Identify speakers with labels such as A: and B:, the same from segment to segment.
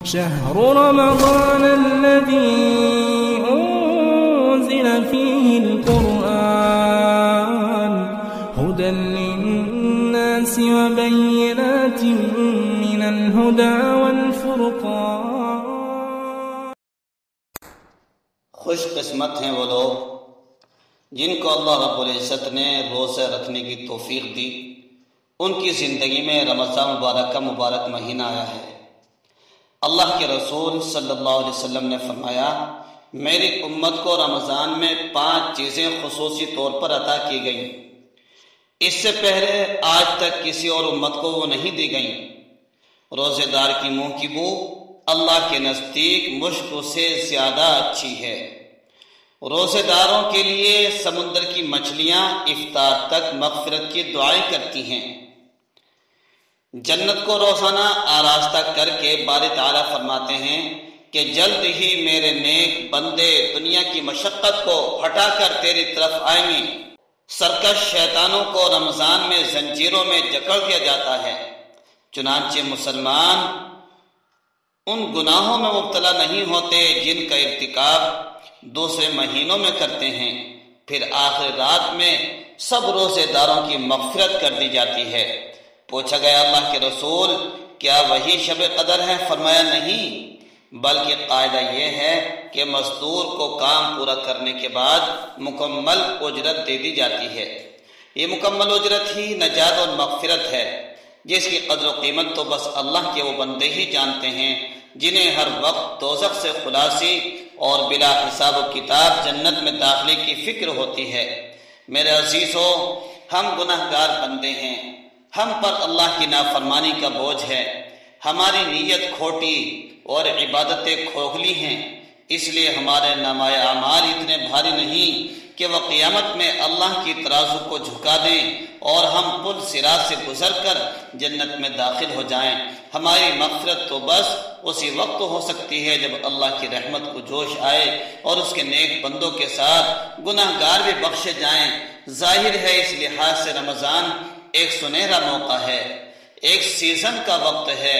A: شهر رمضان الذي أنزل فيه القرآن هدى للناس وبينات من الهدى والفرقان.
B: خوش قسمت ہیں وہ لوگ جن کو اللہ رب العزت نے روزے رکھنے کی توفیق دی. ان کی زندگی میں رمضان مبارک کا مبارک مہینہ آیا ہے. اللہ کے رسول صلی اللہ علیہ وسلم نے فرمایا، میری امت کو رمضان میں 5 چیزیں خصوصی طور پر عطا کی گئیں. اس سے پہلے آج تک کسی اور امت کو وہ نہیں دی گئیں. روزے دار کی منہ کی بو اللہ کے نزدیک مشک سے زیادہ اچھی ہے. روزے داروں کے لیے سمندر کی مچھلیاں افطار تک مغفرت کی دعائیں کرتی ہیں. جنت کو روزانہ آراستہ کر کے باری تعالیٰ فرماتے ہیں کہ جلد ہی میرے نیک بندے دنیا کی مشقت کو ہٹا کر تیری طرف آئیں گے. سرکش شیطانوں کو رمضان میں زنجیروں میں جکڑ دیا جاتا ہے. چنانچہ مسلمان ان گناہوں میں مبتلا نہیں ہوتے جن کا ارتکاب دوسرے مہینوں میں کرتے ہیں. پھر آخر رات میں سب روزے داروں کی مغفرت کر دی جاتی ہے. پوچھا گیا اللہ کے رسول کیا وہی شب قدر ہے؟ فرمایا نہیں، بلکہ قاعدہ یہ ہے کہ مزدور کو کام پورا کرنے کے بعد مکمل اجرت دے دی جاتی ہے. یہ مکمل اجرت ہی نجات اور مغفرت ہے، جس کی قدر و قیمت تو بس اللہ کے وہ بندے ہی جانتے ہیں جنہیں ہر وقت دوزخ سے خلاصی اور بلا حساب و کتاب جنت میں داخلے کی فکر ہوتی ہے. میرے عزیزو، ہم گناہگار بندے ہیں، ہم پر اللہ کی نافرمانی کا بوجھ ہے. ہماری نیت کھوٹی اور عبادتیں کھوکھلی ہیں، اس لیے ہمارے نامہ اعمال اتنے بھاری نہیں کہ وہ قیامت میں اللہ کی ترازو کو جھکا دیں اور ہم پل صراط سے گزر کر جنت میں داخل ہو جائیں. ہماری مغفرت تو بس اسی وقت ہو سکتی ہے جب اللہ کی رحمت کو جوش آئے اور اس کے نیک بندوں کے ساتھ گناہگار بھی بخشے جائیں. ظاہر ہے اس لحاظ سے رمضان ایک سنہرا موقع ہے، ایک سیزن کا وقت ہے،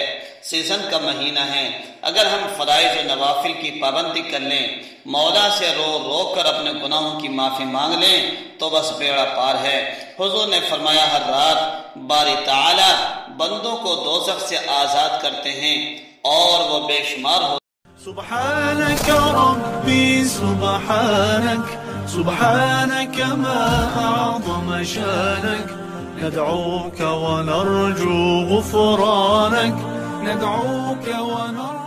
B: سیزن کا مہینہ ہے. اگر ہم فرائض و نوافل کی پابندی کر لیں، مولا سے رو رو کر اپنے گناہوں کی معافی مانگ لیں تو بس بیڑا پار ہے. حضور نے فرمایا ہر رات باری تعالیٰ بندوں کو دوزخ سے آزاد کرتے ہیں اور وہ بے شمار ہو.
C: سبحانك ربي سبحانك سبحانك ما أعظم شانك ندعوك ونرجو غفرانك ندعوك ونرجو